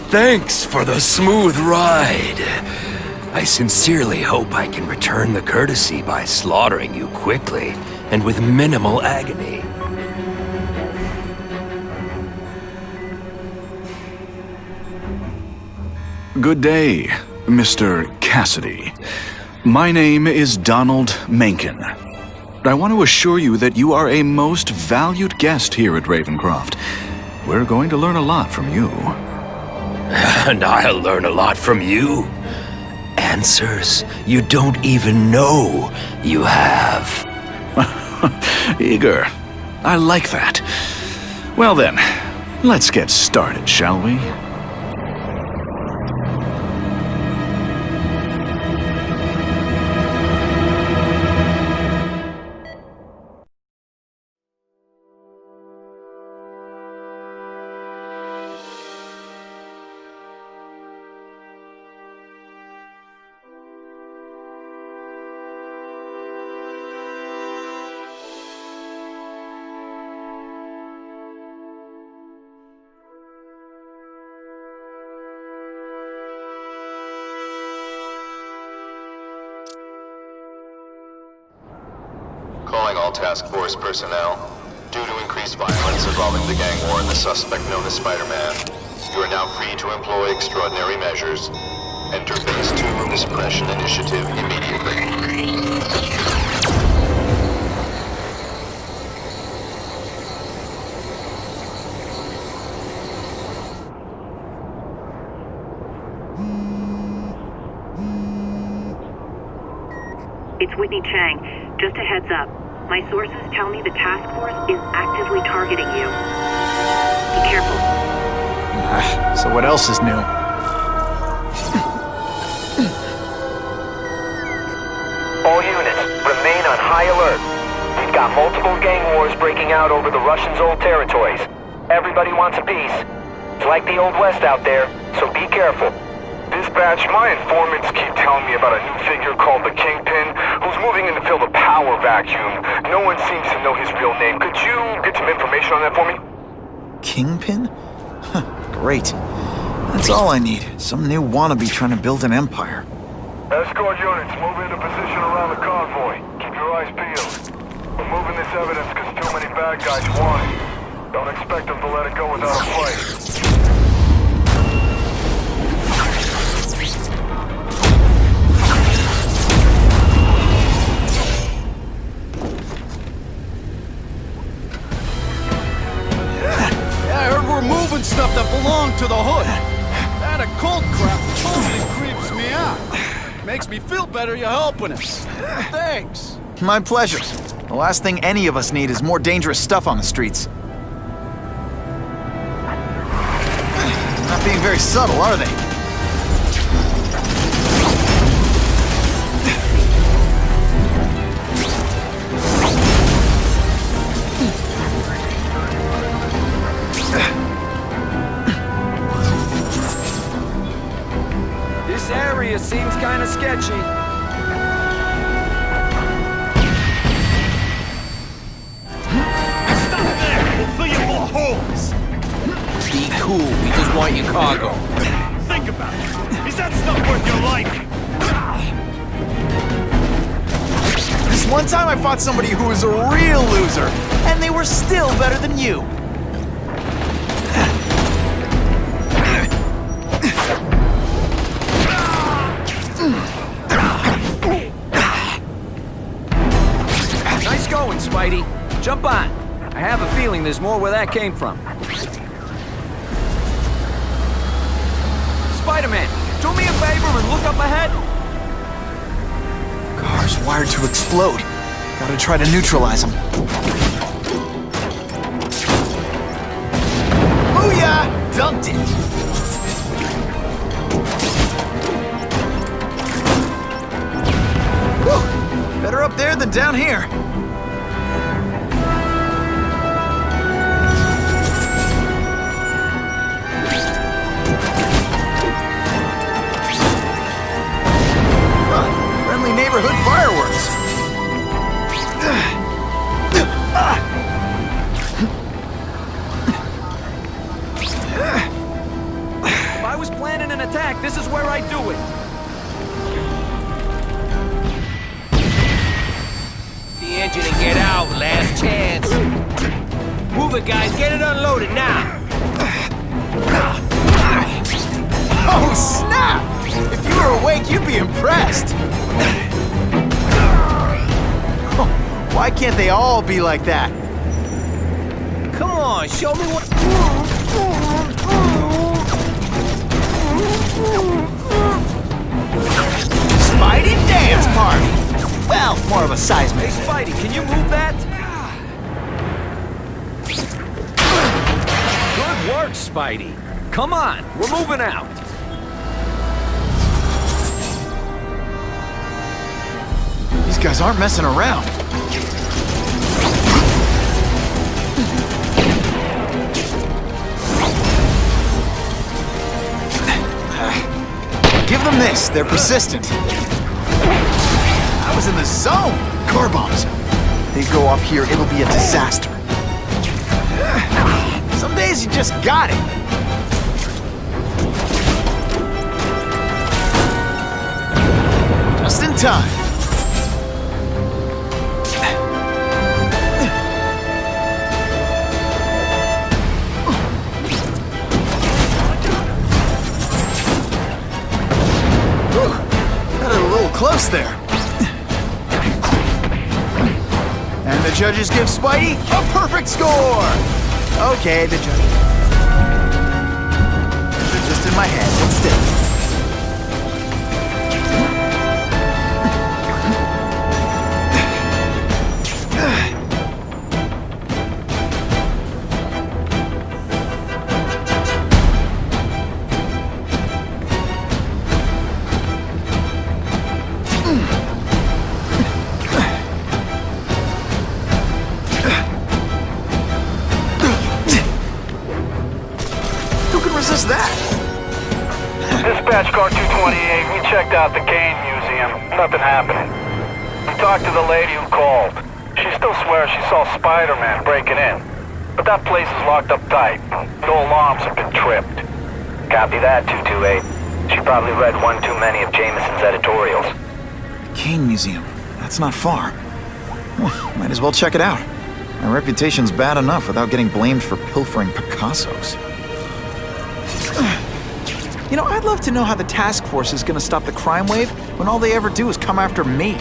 Thanks for the smooth ride. I sincerely hope I can return the courtesy by slaughtering you quickly and with minimal agony. Good day, Mr. Cassidy. My name is Donald Mencken. I want to assure you that you are a most valued guest here at Ravencroft. We're going to learn a lot from you. And I'll learn a lot from you. Answers you don't even know you have. Eager. I like that. Well then, let's get started, shall we? Calling all task force personnel. Due to increased violence involving the gang war and the suspect known as Spider-Man, you are now free to employ extraordinary measures. Enter Phase 2 of the Suppression Initiative immediately. It's Whitney Chang. Just a heads up. My sources tell me the task force is actively targeting you. Be careful. So what else is new? All units, remain on high alert. We've got multiple gang wars breaking out over the Russians' old territories. Everybody wants a piece. It's like the Old West out there, so be careful. Dispatch, my informants keep telling me about a new figure called the Kingpin, who's moving in to fill the power vacuum. No one seems to know his real name. Could you get some information on that for me? Kingpin? Huh, great. That's all I need. Some new wannabe trying to build an empire. Escort units, move into position around the convoy. Keep your eyes peeled. We're moving this evidence because too many bad guys want it. Don't expect them to let it go without a fight. Moving stuff that belonged to the hood. That occult crap totally creeps me out. Makes me feel better you're helping us. Thanks. My pleasure. The last thing any of us need is more dangerous stuff on the streets. Not being very subtle, are they? This area seems kind of sketchy. Stop there! We'll fill you full of holes! Be cool, we just want your cargo. Think about it. Is that stuff worth your life? This one time I fought somebody who was a real loser, and they were still better than you. Nice going, Spidey. Jump on. I have a feeling there's more where that came from. Spider-Man, do me a favor and look up ahead. Car's wired to explode. Gotta try to neutralize them. Booyah! Dumped it! Whew! Better up there than down here. Friendly neighborhood fireworks. engine and get out. Last chance. Move it, guys. Get it unloaded now. Oh, snap! If you were awake, you'd be impressed. Why can't they all be like that? Come on, show me what... Spidey dance party! Well, more of a seismic. Hey, Spidey, can you move that? Good work, Spidey. Come on, we're moving out. These guys aren't messing around. Give them this. They're persistent. I was in the zone. Car bombs. If they go off here, it'll be a disaster. Some days you just got it. Just in time. Close there. And the judges give Spidey a perfect score! Okay, the judges. They're just in my head, but still. Resist that. Dispatch car 228, we checked out the Kane Museum. Nothing happening. We talked to the lady who called. She still swears she saw Spider-Man breaking in. But that place is locked up tight. No alarms have been tripped. Copy that, 228. She probably read one too many of Jameson's editorials. Kane Museum. That's not far. Might as well check it out. My reputation's bad enough without getting blamed for pilfering Picassos. You know, I'd love to know how the task force is gonna stop the crime wave when all they ever do is come after me.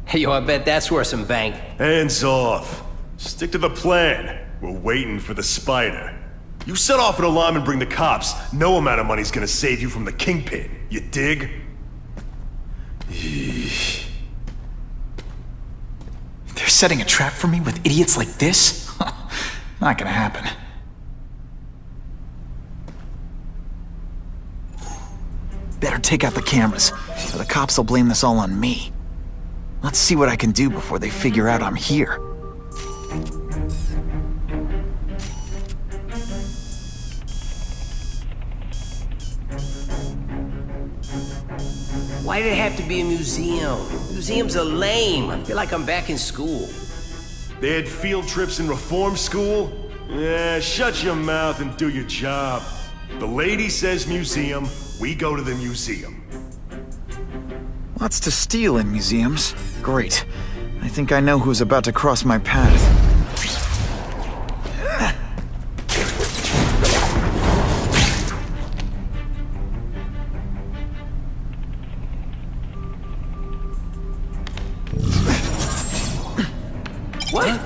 Hey, yo, I bet that's worth some bank. Hands off. Stick to the plan. We're waiting for the spider. You set off an alarm and bring the cops. No amount of money's gonna save you from the kingpin. You dig? They're setting a trap for me with idiots like this? Not gonna happen. Better take out the cameras, or the cops will blame this all on me. Let's see what I can do before they figure out I'm here. Why did it have to be a museum? Museums are lame. I feel like I'm back in school. They had field trips in reform school? Yeah, shut your mouth and do your job. The lady says museum, we go to the museum. Lots to steal in museums. Great. I think I know who's about to cross my path. What?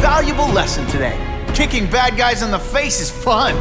valuable lesson today. Kicking bad guys in the face is fun.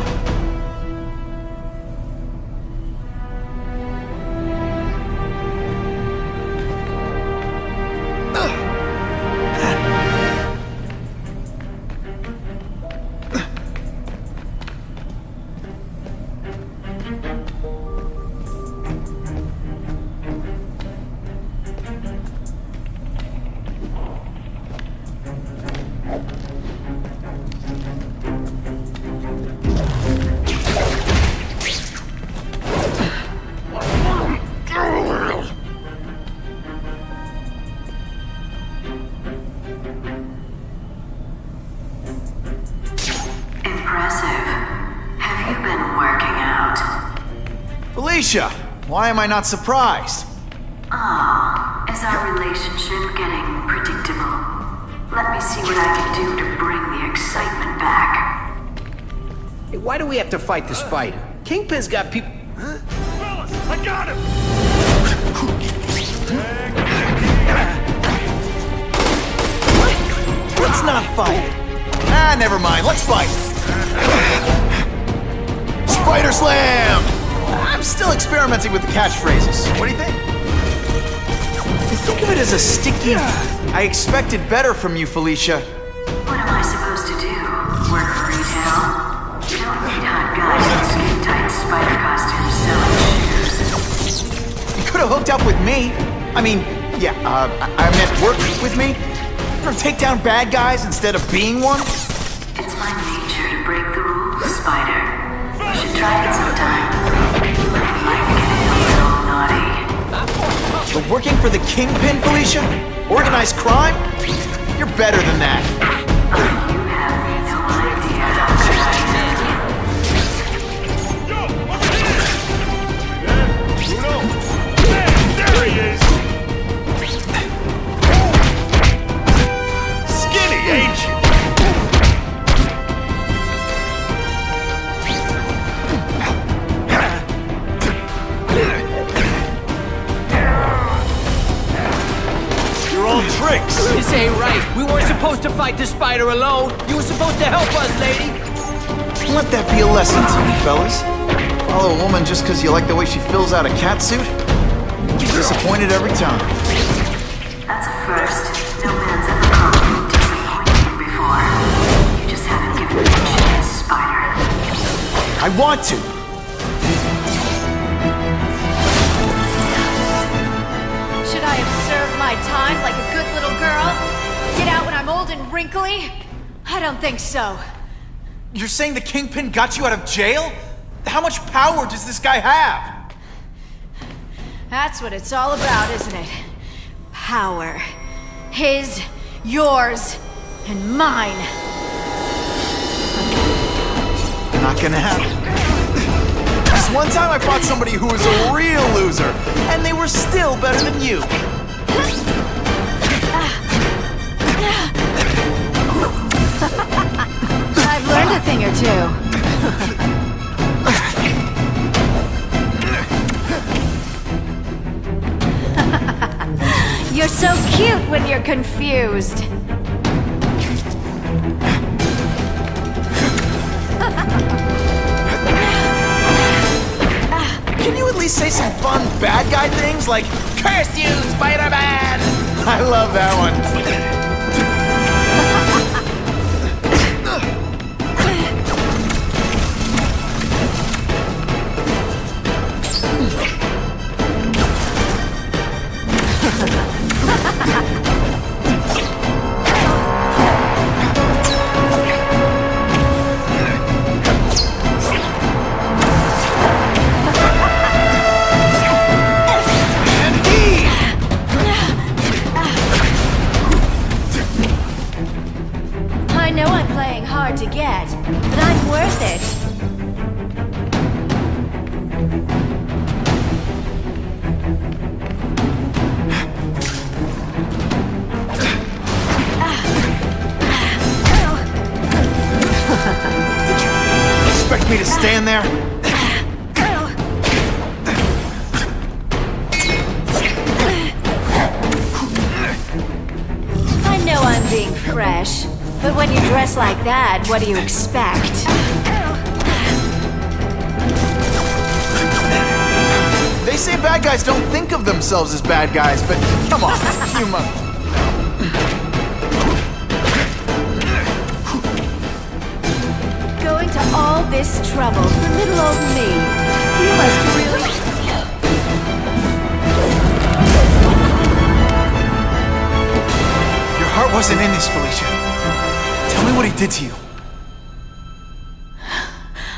Felicia, why am I not surprised? Ah, is our relationship getting predictable? Let me see what I can do to bring the excitement back. Hey, why do we have to fight the spider? Kingpin's got people... Fellas, I got him! Let's not fight. Ah, never mind. Let's fight. Spider Slam! I'm still experimenting with the catchphrases. What do you think? Think of it as a sticky... I expected better from you, Felicia. What am I supposed to do? Work for retail? You don't need hot guys in skin-tight spider costumes selling shoes. You could have hooked up with me. I mean, yeah, I meant work with me. Or take down bad guys instead of being one. It's my nature to break the rules, Spider. You should try it sometime. You might like getting a little naughty. But working for the Kingpin, Felicia? Organized crime? You're better than that. You have no idea how Bruno! There he is! Skinny, ain't you? You're all tricks! This ain't right. We weren't supposed to fight the spider alone. You were supposed to help us, lady. Let that be a lesson to you, fellas. Follow a woman just because you like the way she fills out a catsuit? You'll be disappointed every time. That's a first. No man's ever called me disappointing before. You just haven't given me a chance, Spider. I want to. Should I have served my time like a good little girl? Get out when I'm old and wrinkly? I don't think so. You're saying the Kingpin got you out of jail? How much power does this guy have? That's what it's all about, isn't it? Power. His, yours, and mine. Not gonna happen. This one time I fought somebody who was a real loser, and they were still better than you. I've learned a thing or two. You're so cute when you're confused. Can you at least say some fun bad guy things like, "Curse you, Spider-Man"? I love that one. I know I'm playing hard to get, but I'm worth it. Expect me to stand there? I know I'm being fresh, But when you dress like that, what do you expect? They say bad guys don't think of themselves as bad guys, but come on, you must. Going to all this trouble for little old me. You must really... Your heart wasn't in this, Felicia. Tell me what he did to you.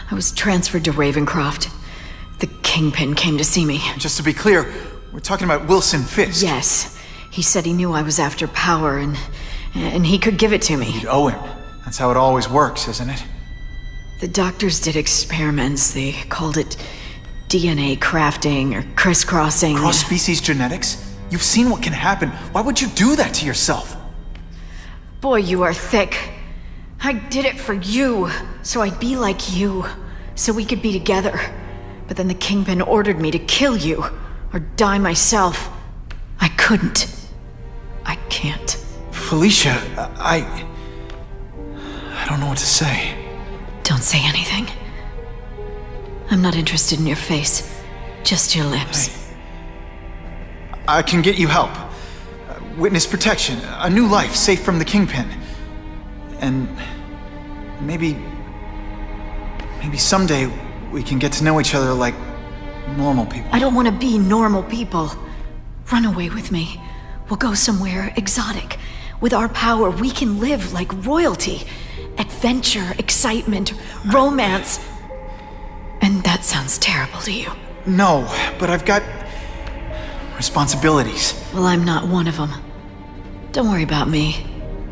I was transferred to Ravencroft. The Kingpin came to see me. Just to be clear, we're talking about Wilson Fisk. Yes. He said he knew I was after power and he could give it to me. You'd owe him. That's how it always works, isn't it? The doctors did experiments. They called it DNA crafting or crisscrossing. Cross-species genetics? You've seen what can happen. Why would you do that to yourself? Boy, you are thick. I did it for you, so I'd be like you, so we could be together. But then the Kingpin ordered me to kill you, or die myself. I couldn't. I can't. Felicia, I don't know what to say. Don't say anything. I'm not interested in your face, just your lips. I can get you help. Witness protection, a new life safe from the Kingpin. And maybe someday we can get to know each other like normal people. I don't want to be normal people. Run away with me. We'll go somewhere exotic. With our power, we can live like royalty. Adventure, excitement, romance. And that sounds terrible to you. No, but I've got responsibilities. Well, I'm not one of them. Don't worry about me.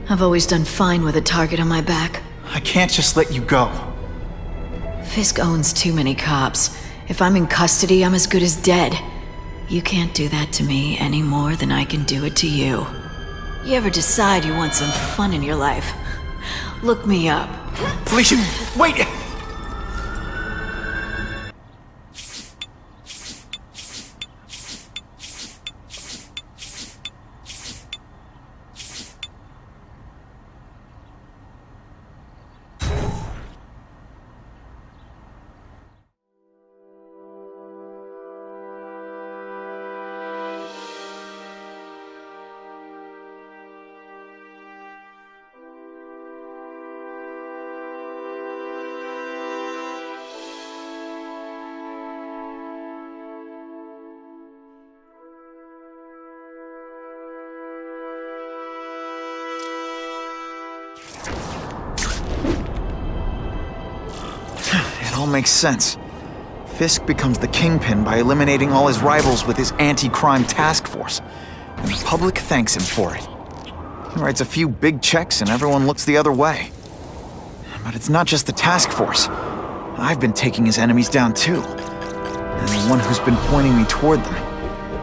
I've always done fine with a target on my back. I can't just let you go. Fisk owns too many cops. If I'm in custody, I'm as good as dead. You can't do that to me any more than I can do it to you. You ever decide you want some fun in your life? Look me up. Felicia, wait! It all makes sense. Fisk becomes the Kingpin by eliminating all his rivals with his anti-crime task force. And the public thanks him for it. He writes a few big checks and everyone looks the other way. But it's not just the task force. I've been taking his enemies down too. And the one who's been pointing me toward them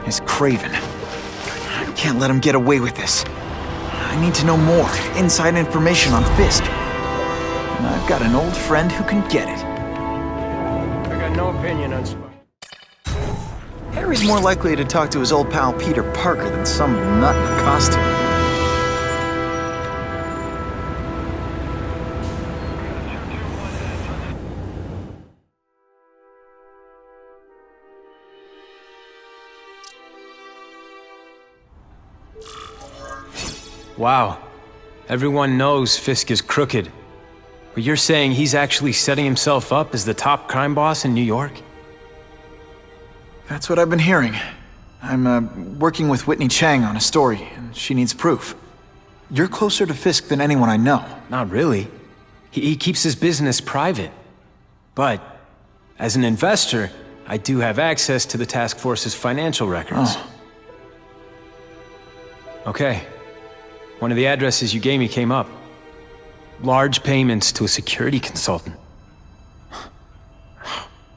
is Craven. I can't let him get away with this. I need to know more, inside information on Fisk. And I've got an old friend who can get it. I got no opinion on Harry's more likely to talk to his old pal Peter Parker than some nut in a costume. Wow. Everyone knows Fisk is crooked. But you're saying he's actually setting himself up as the top crime boss in New York? That's what I've been hearing. I'm working with Whitney Chang on a story, and she needs proof. You're closer to Fisk than anyone I know. Not really. He keeps his business private. But, as an investor, I do have access to the task force's financial records. Oh. Okay. One of the addresses you gave me came up. Large payments to a security consultant.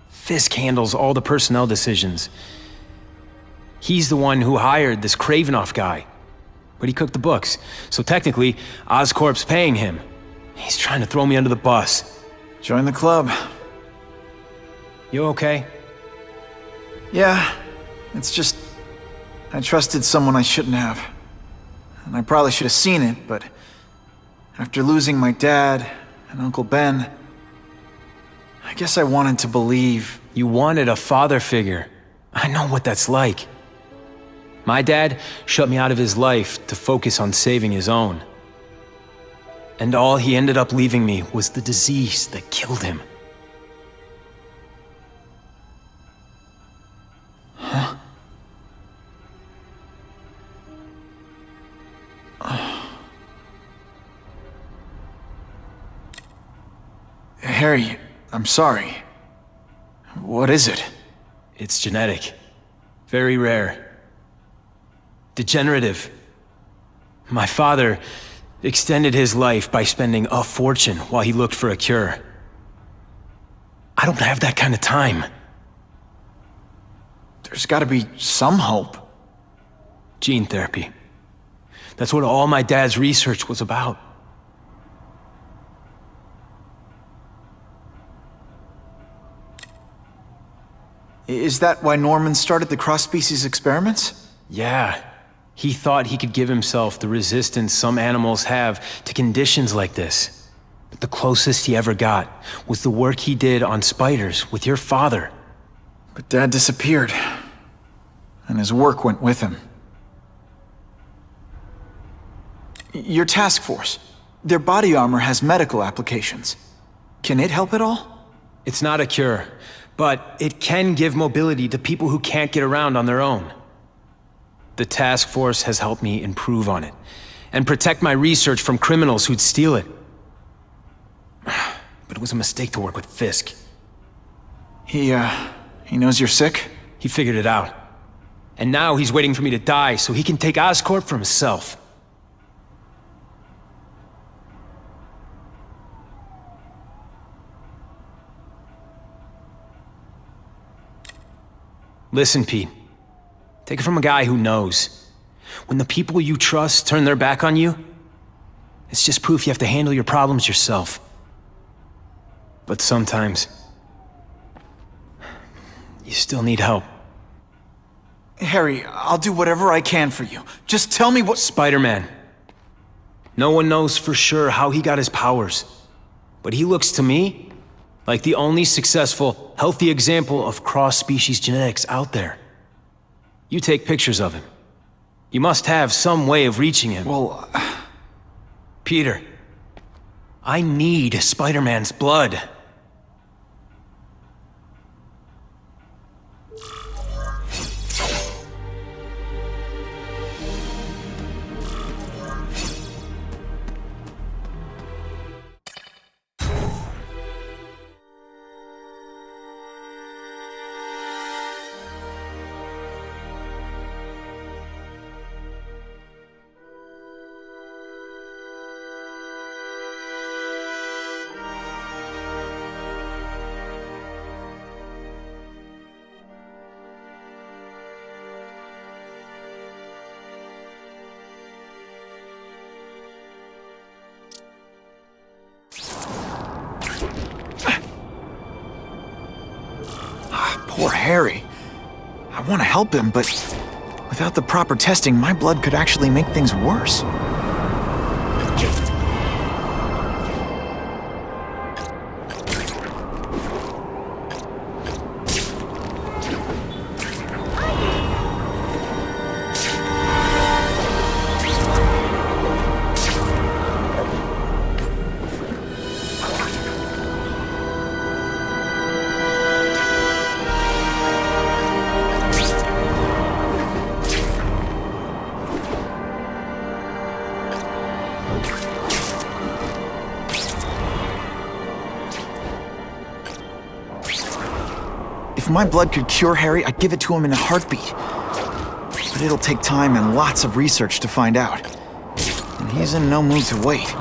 Fisk handles all the personnel decisions. He's the one who hired this Kravinoff guy. But he cooked the books, so technically, Oscorp's paying him. He's trying to throw me under the bus. Join the club. You okay? Yeah, it's just... I trusted someone I shouldn't have. And I probably should have seen it, but... After losing my dad and Uncle Ben, I guess I wanted to believe. You wanted a father figure. I know what that's like. My dad shut me out of his life to focus on saving his own. And all he ended up leaving me was the disease that killed him. Huh? Harry, I'm sorry. What is it? It's genetic. Very rare. Degenerative. My father extended his life by spending a fortune while he looked for a cure. I don't have that kind of time. There's gotta be some hope. Gene therapy. That's what all my dad's research was about. Is that why Norman started the cross-species experiments? Yeah. He thought he could give himself the resistance some animals have to conditions like this. But the closest he ever got was the work he did on spiders with your father. But Dad disappeared, and his work went with him. Your task force, their body armor has medical applications. Can it help at all? It's not a cure, but it can give mobility to people who can't get around on their own. The task force has helped me improve on it, and protect my research from criminals who'd steal it. But it was a mistake to work with Fisk. He knows you're sick? He figured it out. And now he's waiting for me to die so he can take Oscorp for himself. Listen, Pete. Take it from a guy who knows. When the people you trust turn their back on you, it's just proof you have to handle your problems yourself. But sometimes, you still need help. Harry, I'll do whatever I can for you. Just tell me what— Spider-Man. No one knows for sure how he got his powers. But he looks to me like the only successful, healthy example of cross-species genetics out there. You take pictures of him. You must have some way of reaching him. Well, Peter, I need Spider-Man's blood. poor Harry. I want to help him, but without the proper testing, my blood could actually make things worse. If my blood could cure Harry, I'd give it to him in a heartbeat. But it'll take time and lots of research to find out. And he's in no mood to wait.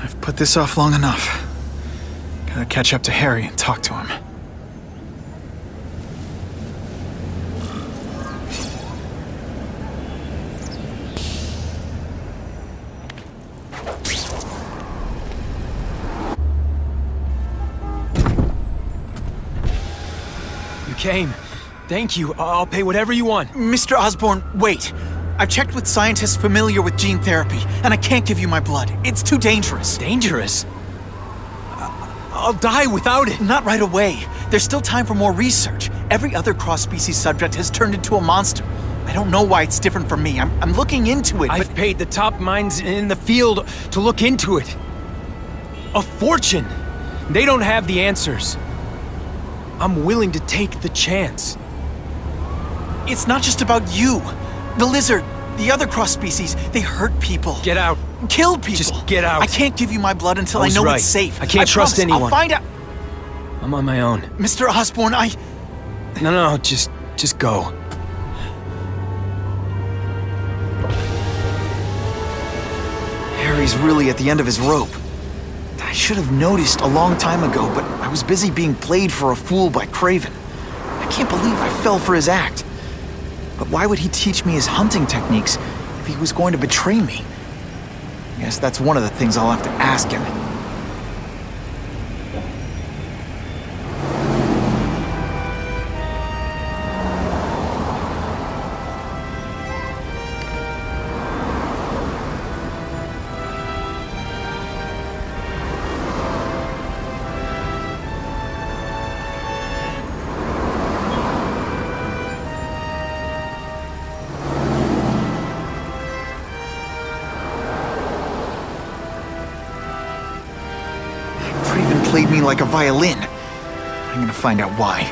I've put this off long enough. Gotta catch up to Harry and talk to him. You came. Thank you. I'll pay whatever you want. Mr. Osborn, wait. I've checked with scientists familiar with gene therapy, and I can't give you my blood. It's too dangerous. Dangerous? I'll die without it. Not right away. There's still time for more research. Every other cross-species subject has turned into a monster. I don't know why it's different from me. I'm looking into it, but... I've paid the top minds in the field to look into it. A fortune. They don't have the answers. I'm willing to take the chance. It's not just about you. The lizard, the other cross-species, they hurt people. Get out. Kill people. Just get out. I can't give you my blood until I know it's safe. I can't trust promise. anyone. I'll find out. I'm on my own. Mr. Osborn, No, just go. Harry's really at the end of his rope. I should have noticed a long time ago, but I was busy being played for a fool by Craven. I can't believe I fell for his act. But why would he teach me his hunting techniques if he was going to betray me? I guess that's one of the things I'll have to ask him. Played me like a violin. I'm gonna find out why.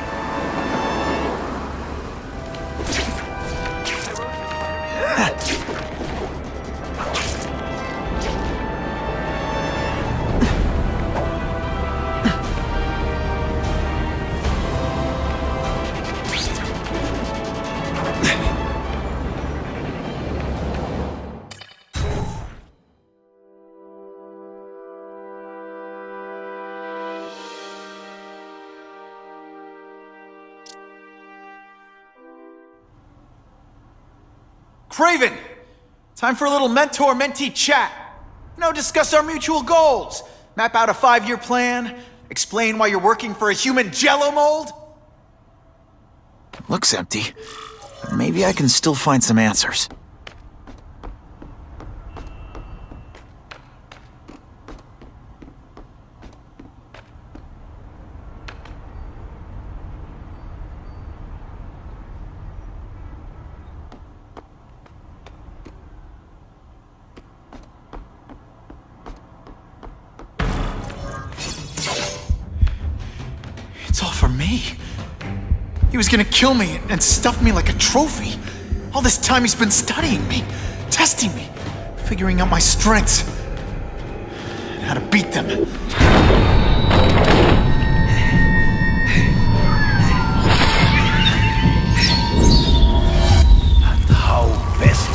Craven! Time for a little mentor-mentee chat. Discuss our mutual goals. Map out a 5-year plan. Explain why you're working for a human jello mold. Looks empty. But maybe I can still find some answers. It's all for me. He was gonna kill me and stuff me like a trophy. All this time he's been studying me, testing me, figuring out my strengths, and how to beat them. And how best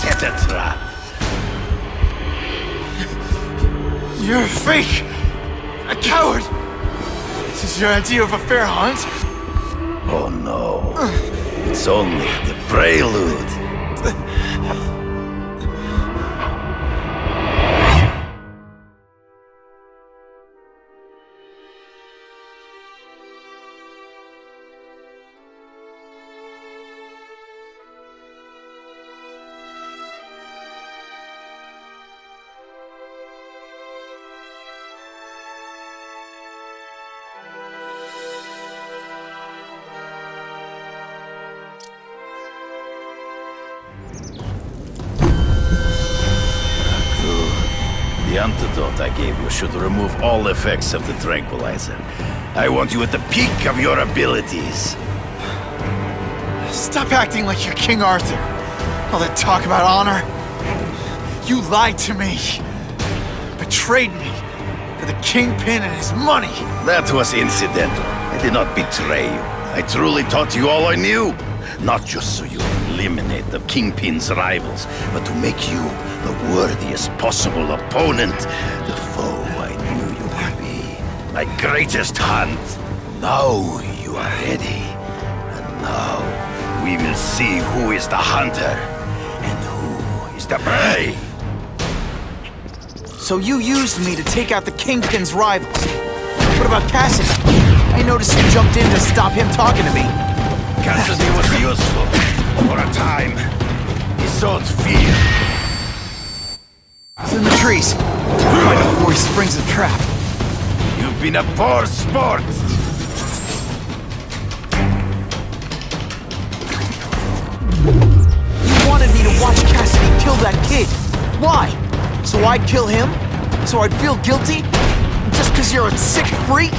set a trap. You're a fake! A coward! This is your idea of a fair hunt? Oh no. It's only the prelude. The antidote I gave you should remove all effects of the tranquilizer. I want you at the peak of your abilities. Stop acting like you're King Arthur. All that talk about honor. You lied to me. Betrayed me. For the Kingpin and his money. That was incidental. I did not betray you. I truly taught you all I knew. Not just so you eliminate the Kingpin's rivals, but to make you the worthiest possible opponent, the foe I knew you would be. My greatest hunt. Now you are ready. And now we will see who is the hunter and who is the prey. So you used me to take out the Kingpin's rivals. What about Cassidy? I noticed you jumped in to stop him talking to me. Cassidy was useful for a time. He sowed fear. He's in the trees. Fight him before he springs a trap. You've been a poor sport. You wanted me to watch Cassidy kill that kid. Why? So I'd kill him? So I'd feel guilty? Just because you're a sick freak?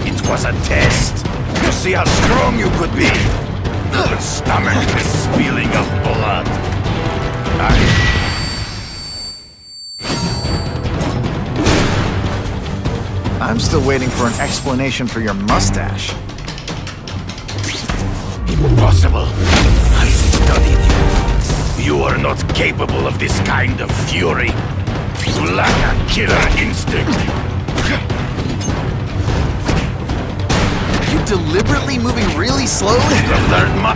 It was a test. To see how strong you could be. Your stomach is spilling of blood. I'm still waiting for an explanation for your mustache. Impossible. I studied you. You are not capable of this kind of fury. You lack a killer instinct. You deliberately moving really slowly?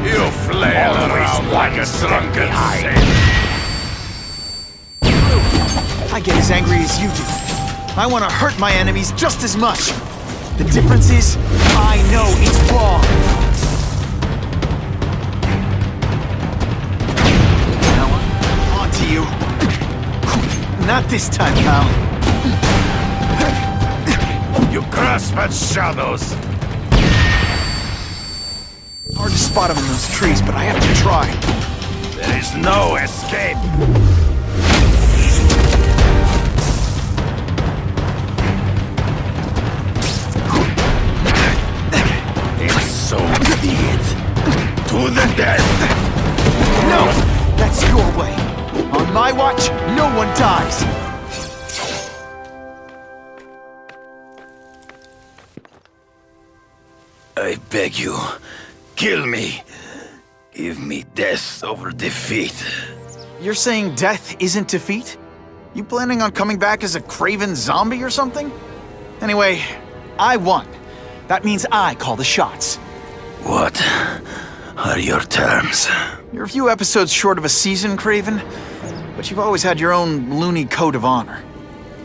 You flail around like a drunken saint. I get as angry as you do. I want to hurt my enemies just as much. The difference is, I know it's wrong. Now, on to you. Not this time, pal. You grasp at shadows. Hard to spot him in those trees, but I have to try. There is no escape. So be it. To the death! No! That's your way. On my watch, no one dies. I beg you, kill me. Give me death over defeat. You're saying death isn't defeat? You planning on coming back as a craven zombie or something? Anyway, I won. That means I call the shots. What are your terms? You're a few episodes short of a season, Craven, but you've always had your own loony code of honor.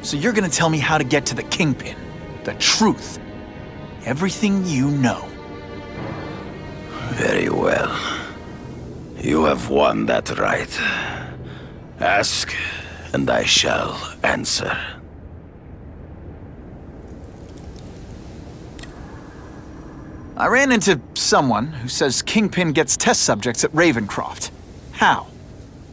So you're gonna tell me how to get to the Kingpin. The truth. Everything you know. Very well. You have won that right. Ask, and I shall answer. I ran into someone who says Kingpin gets test subjects at Ravencroft. How?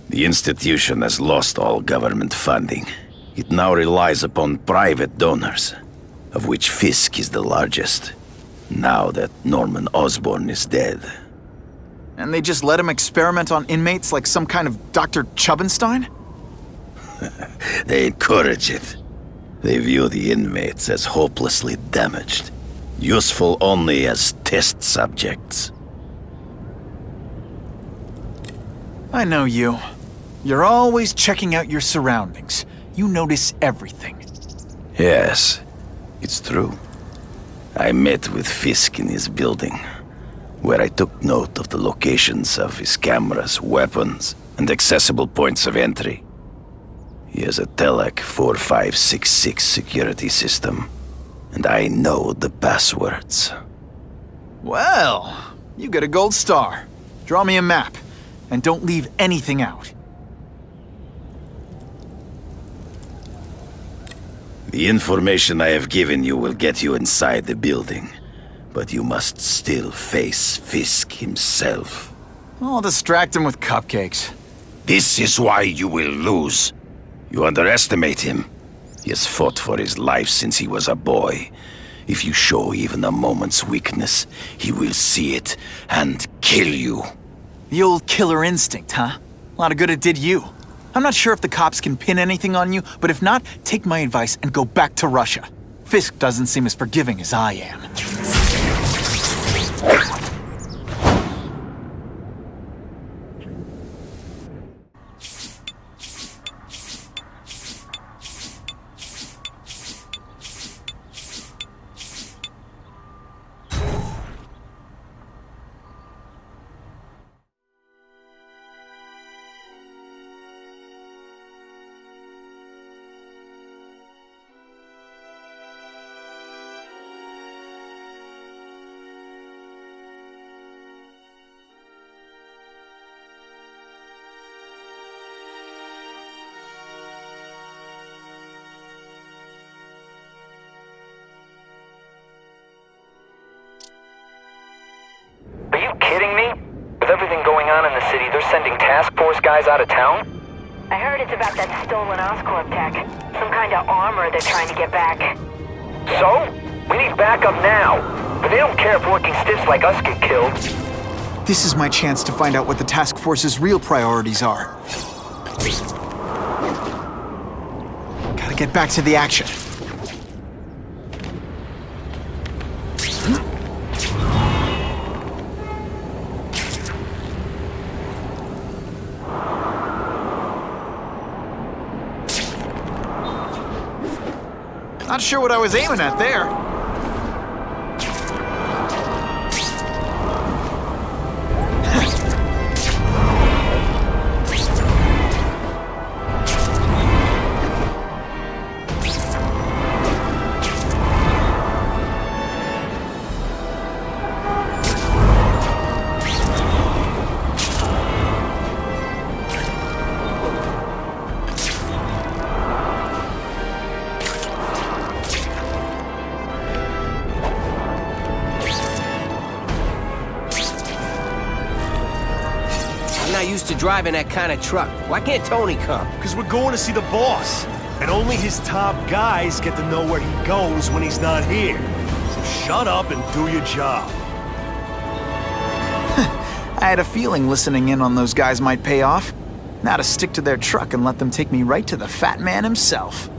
The institution has lost all government funding. It now relies upon private donors, of which Fisk is the largest, now that Norman Osborn is dead. And they just let him experiment on inmates like some kind of Dr. Chubbenstein? They encourage it. They view the inmates as hopelessly damaged. Useful only as test subjects. I know you. You're always checking out your surroundings. You notice everything. Yes, it's true. I met with Fisk in his building, where I took note of the locations of his cameras, weapons, and accessible points of entry. He has a Telec 4566 security system, and I know the passwords. Well, you get a gold star. Draw me a map, and don't leave anything out. The information I have given you will get you inside the building, but you must still face Fisk himself. I'll distract him with cupcakes. This is why you will lose. You underestimate him. He has fought for his life since he was a boy. If you show even a moment's weakness, he will see it and kill you. The old killer instinct, huh? A lot of good it did you. I'm not sure if the cops can pin anything on you, but if not, take my advice and go back to Russia. Fisk doesn't seem as forgiving as I am. you kidding me? With everything going on in the city, they're sending task force guys out of town? I heard it's about that stolen Oscorp tech. Some kind of armor they're trying to get back. So? We need backup now. But they don't care if working stiffs like us get killed. This is my chance to find out what the task force's real priorities are. Gotta get back to the action. Not sure what I was aiming at there. Used to driving that kind of truck. Why can't Tony come? Because we're going to see the boss. And only his top guys get to know where he goes when he's not here. So shut up and do your job. I had a feeling listening in on those guys might pay off. Now to stick to their truck and let them take me right to the fat man himself.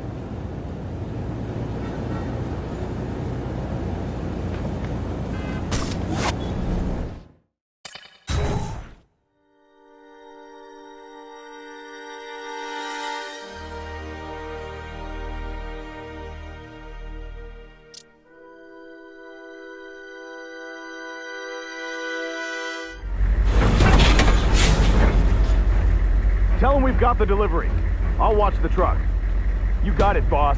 Tell him we've got the delivery. I'll watch the truck. You got it, boss.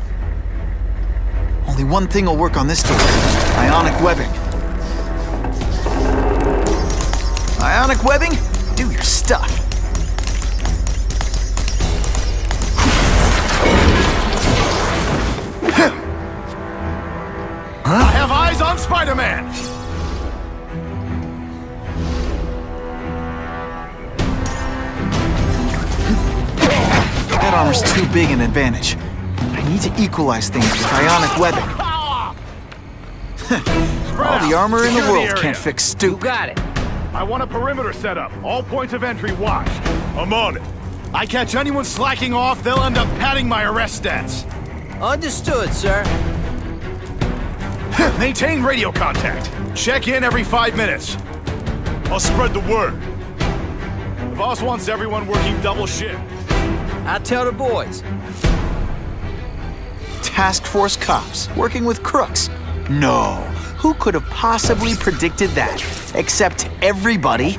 Only one thing will work on this door. Ionic webbing. Ionic webbing? Do your stuff. I have eyes on Spider-Man! That armor's too big an advantage. I need to equalize things with ionic webbing. All the armor in the world can't fix stupid. You got it. I want a perimeter set up. All points of entry watched. I'm on it. I catch anyone slacking off, they'll end up padding my arrest stats. Understood, sir. Maintain radio contact. Check in every 5 minutes. I'll spread the word. The boss wants everyone working double shift. I'll tell the boys. Task force cops working with crooks. No, who could have possibly predicted that? Except everybody.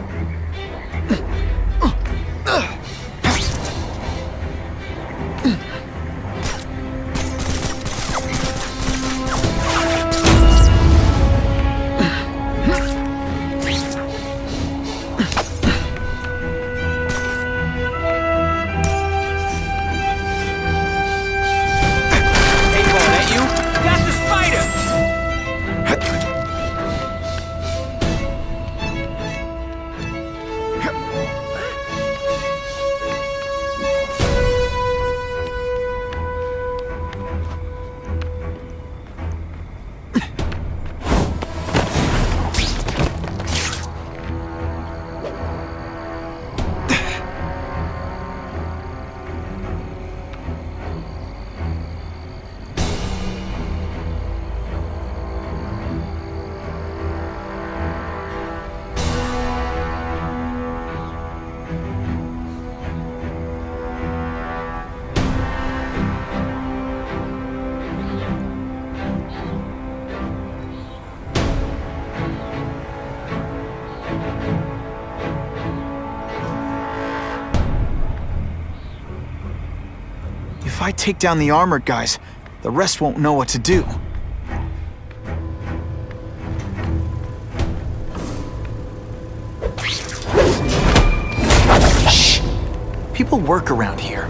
If I take down the armored guys, the rest won't know what to do. Shh! People work around here.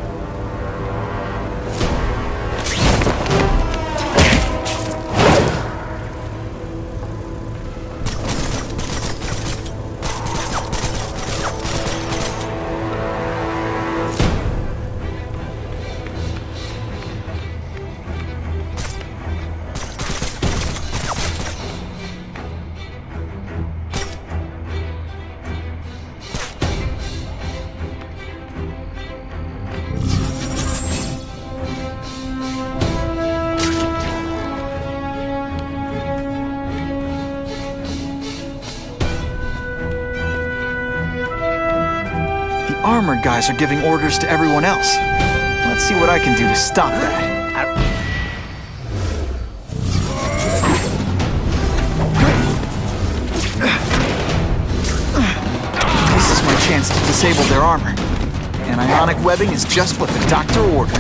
armored guys are giving orders to everyone else. Let's see what I can do to stop that. This is my chance to disable their armor. And ionic webbing is just what the doctor ordered.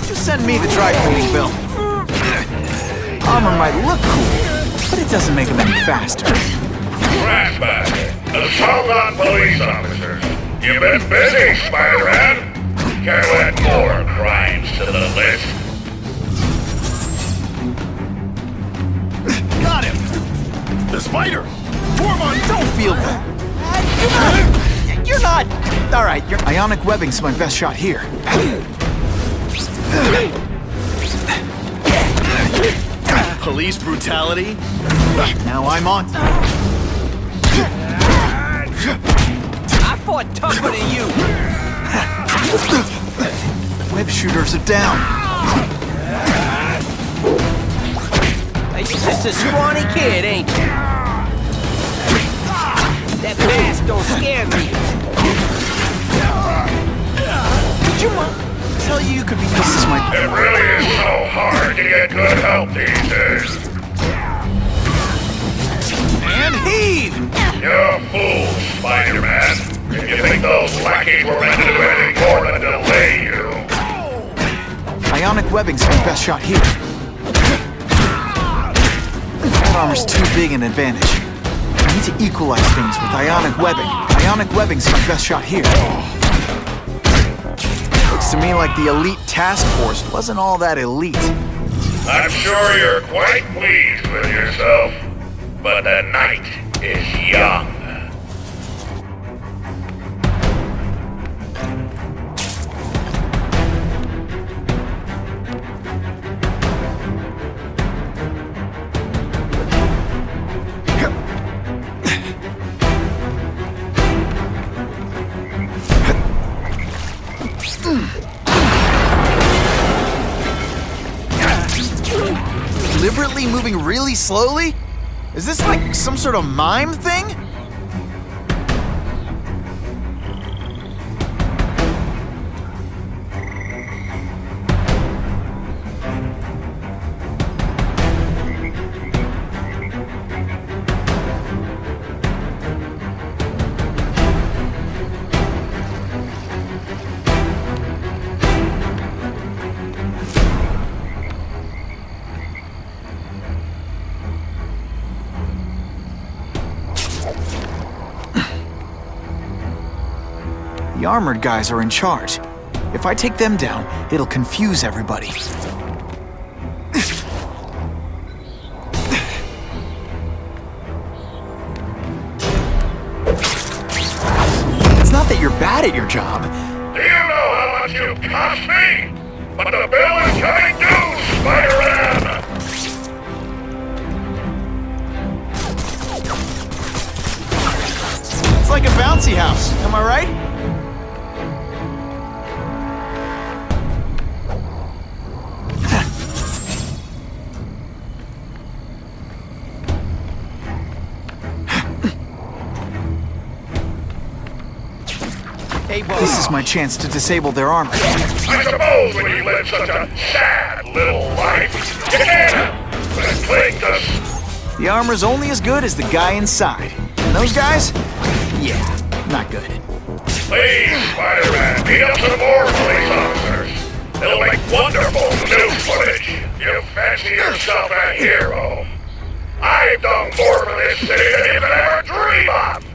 Just send me the dry cleaning bill. Armor might look cool, but it doesn't make them any faster. Flashback. Assault on police officers. You've been busy, Spider-Man. Can we add more crimes to the list? Got him! The spider! Foreman! Don't feel that. You're not... Alright, your ionic webbing's my best shot here. Police brutality? Now I'm on. I fought tougher than you. Web shooters are down. Hey, you're just a scrawny kid, ain't you? That mask don't scare me. Did you tell you could be... This is my... It really is so hard to get good help these days. And heave! You're a fool, Spider-Man. If you think those lackeys were meant to do anything more than delay you. Ionic webbing's my best shot here. That armor's too big an advantage. I need to equalize things with ionic webbing. Ionic webbing's my best shot here. Looks to me like the elite task force wasn't all that elite. I'm sure you're quite pleased with yourself, but the night is young. Deliberately moving really slowly? Is this like some sort of mime thing? The armored guys are in charge. If I take them down, it'll confuse everybody. It's not that you're bad at your job. Do you know how much you cost me? But the bill is coming due, Spider-Man! It's like a bouncy house, am I right? This is my chance to disable their armor. I suppose when you live such a sad little life, you can! But it clings us. The armor's only as good as the guy inside. And those guys? Yeah, not good. Please, Spider-Man, beat up some more police officers. They'll make wonderful news footage. You fancy yourself a hero. I've done more for this city than you could ever dream of.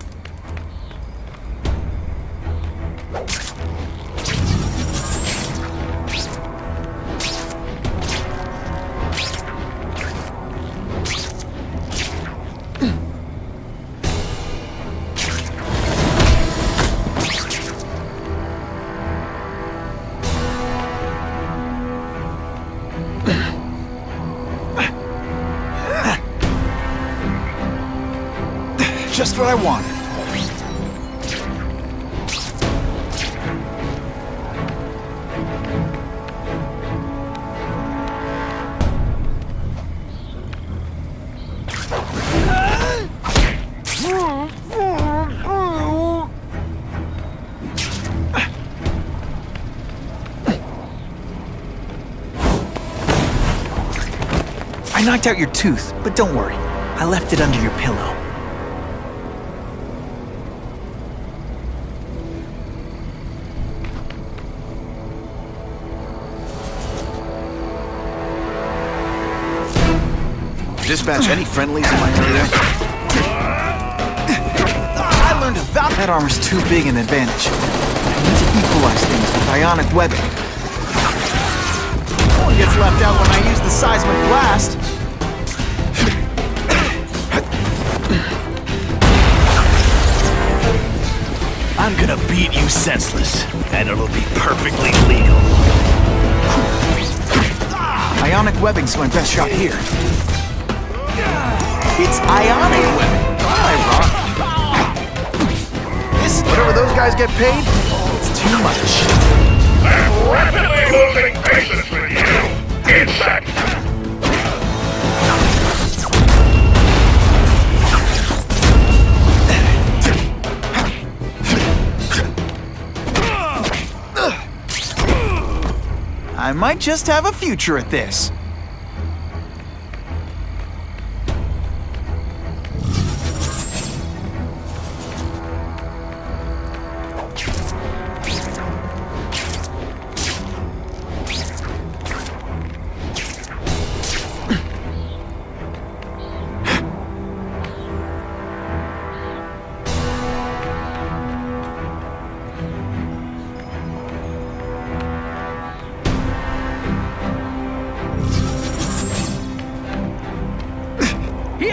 Just what I wanted. I knocked out your tooth, but don't worry. I left it under your pillow. Dispatch any friendlies in my area? I learned about that armor's too big an advantage. I need to equalize things with ionic webbing. No one gets left out when I use the seismic blast. I'm gonna beat you senseless, and it'll be perfectly legal. Ionic webbing's my best shot here. It's ionic webbing. Ironic. This, whatever those guys get paid, it's too much. I'm rapidly losing patience with you, insect! I might just have a future at this.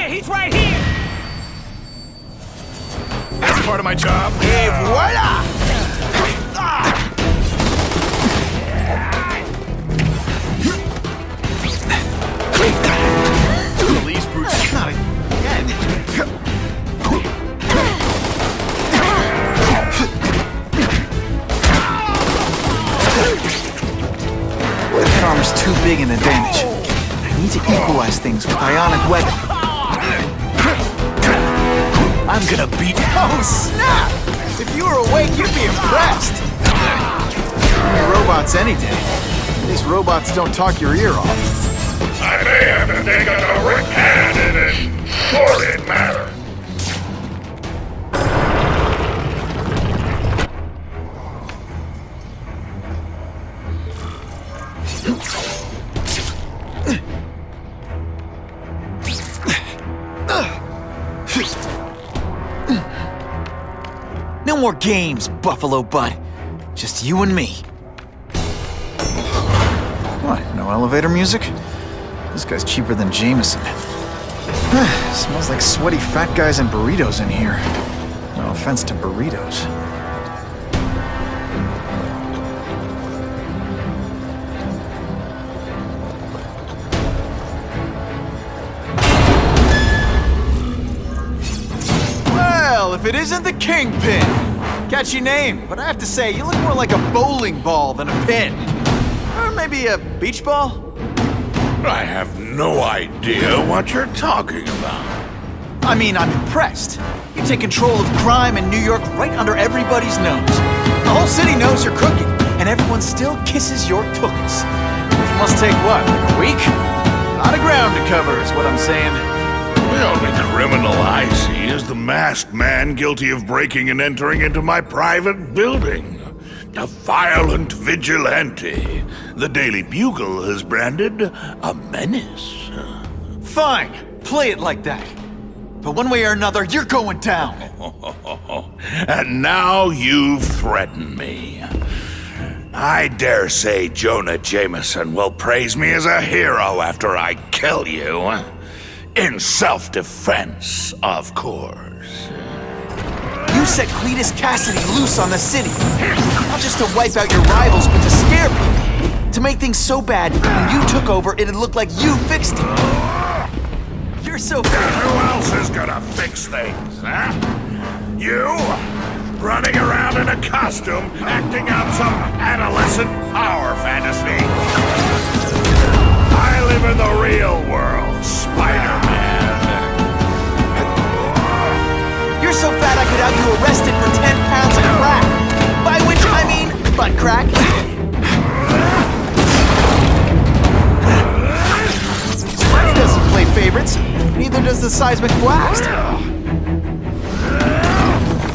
He's right here! That's part of my job. Et voila! Police brutes, not again. That armor's too big an advantage. I need to equalize things with ionic webbing. I'm gonna beat. Oh, snap! If you were awake, you'd be impressed. Robots any day. These robots don't talk your ear off. I may have to take a direct hand in this sordid matter. No more games, Buffalo Butt. Just you and me. What, no elevator music? This guy's cheaper than Jameson. Smells like sweaty fat guys and burritos in here. No offense to burritos. Well, if it isn't the Kingpin! Catchy name, but I have to say, you look more like a bowling ball than a pin. Or maybe a beach ball? I have no idea what you're talking about. I mean, I'm impressed. You take control of crime in New York right under everybody's nose. The whole city knows you're crooked, and everyone still kisses your tookus. Which must take what, like a week? A lot of ground to cover is what I'm saying. The only criminal I see is the masked man guilty of breaking and entering into my private building. A violent vigilante. The Daily Bugle has branded a menace. Fine, play it like that. But one way or another, you're going down. And now you've threatened me. I dare say Jonah Jameson will praise me as a hero after I kill you. In self-defense, of course. You set Cletus Cassidy loose on the city. Not just to wipe out your rivals, but to scare people. To make things so bad, when you took over, it'd look like you fixed it. You're so... Who else is gonna fix things, huh? You? Running around in a costume, acting out some adolescent power fantasy. I live in the real world, Spider-Man. You're so fat I could have you arrested for 10 pounds of crack. By which I mean butt crack. Spidey doesn't neither does the seismic blast.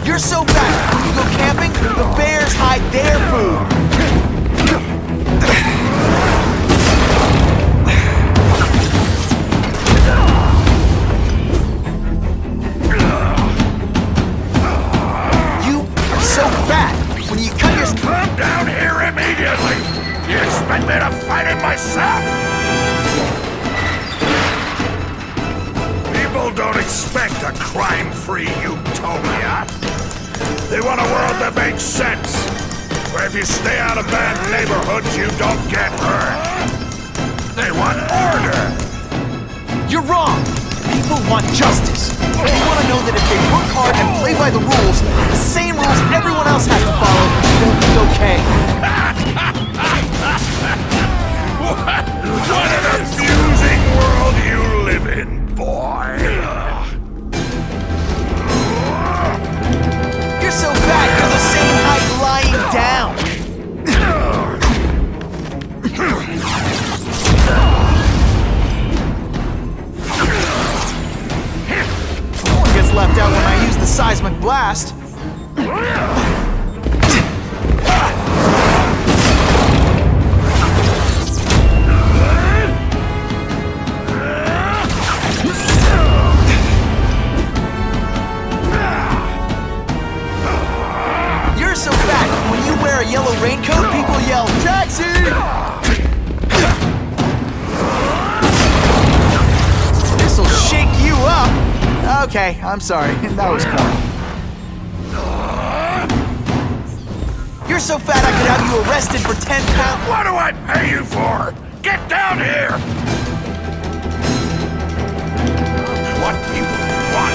You're so fast, when you go camping, the bears hide their food. You are so fat, when you cut your... Come down here immediately! You expect me to fight it myself? People don't expect a crime-free utopia. They want a world that makes sense, where if you stay out of bad neighborhoods, you don't get hurt. They want order. You're wrong. People want justice. They want to know that if they work hard and play by the rules, the same rules everyone else has to follow, they'll be okay. What an amusing world you live in, boy. You're so fat, you're the same height lying down. No one gets left out when I use the seismic blast. You're so fat, when you wear a yellow raincoat, people yell, "Taxi!" This'll shake you up. Okay, I'm sorry, that was corny. You're so fat I could have you arrested for 10 pounds. What do I pay you for? Get down here! What people want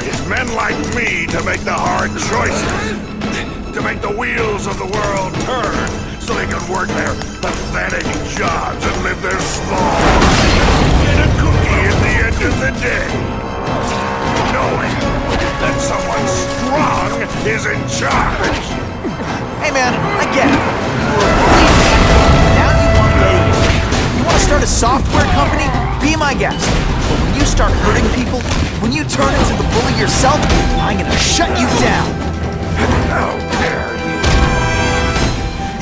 is men like me to make the hard choices. To make the wheels of the world turn so they can work their pathetic jobs and live their small lives. Get a cookie at the end of the day. Knowing that someone strong is in charge. Hey man, I get it. You were bullied. Now you want labels. You want to start a software company? Be my guest. But when you start hurting people, when you turn into the bully yourself, I'm gonna shut you down. How dare you?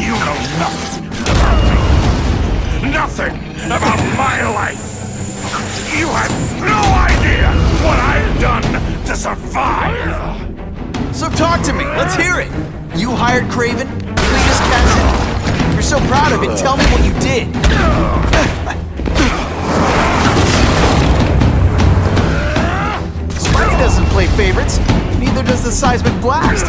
You know nothing about me. Nothing about my life. You have no idea what I've done to survive. So talk to me. Let's hear it. You hired Craven, Cletus Cassidy. You're so proud of it. Tell me what you did. Spidey doesn't play favorites. Neither does the seismic blast.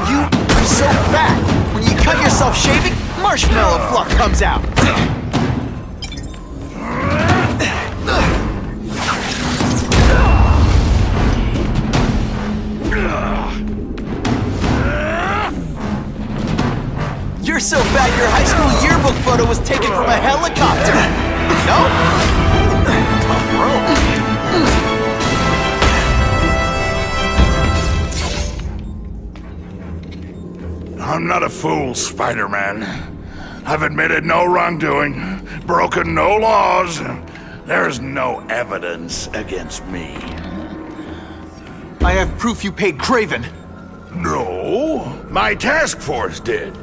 You are so fat. When you cut yourself shaving, marshmallow fluff comes out. You're so fat your high school yearbook photo was taken from a helicopter. No? Tough rope. I'm not a fool, Spider-Man. I've admitted no wrongdoing, broken no laws. There's no evidence against me. I have proof you paid Craven. No, my task force did.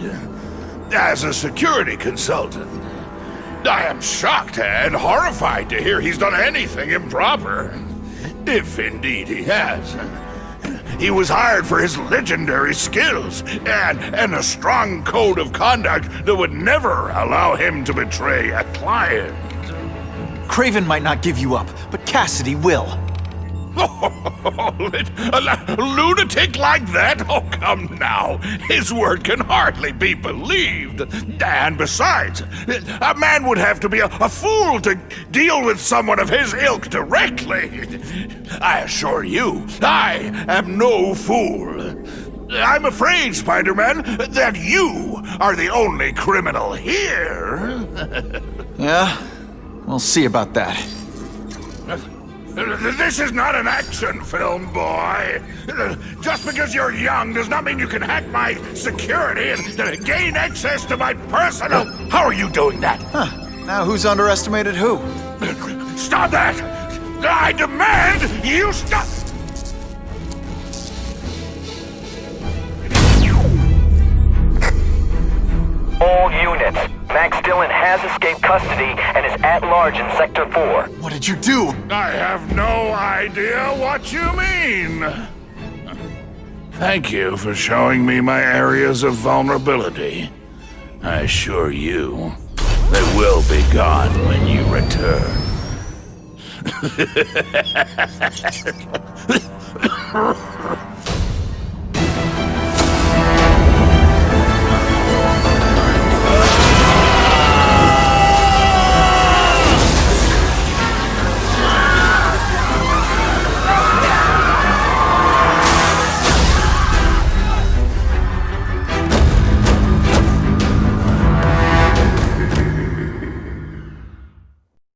As a security consultant. I am shocked and horrified to hear he's done anything improper. If indeed he has. He was hired for his legendary skills and a strong code of conduct that would never allow him to betray a client. Craven might not give you up, but Cassidy will. A lunatic like that? Oh, come now. His word can hardly be believed. And besides, a man would have to be a fool to deal with someone of his ilk directly. I assure you, I am no fool. I'm afraid, Spider-Man, that you are the only criminal here. Yeah? We'll see about that. This is not an action film, boy. Just because you're young does not mean you can hack my security and gain access to my personal... How are you doing that? Huh. Now who's underestimated who? Stop that! I demand you stop! All units, Max Dillon has escaped custody and is at large in Sector 4. What did you do? I have no idea what you mean. Thank you for showing me my areas of vulnerability. I assure you, they will be gone when you return.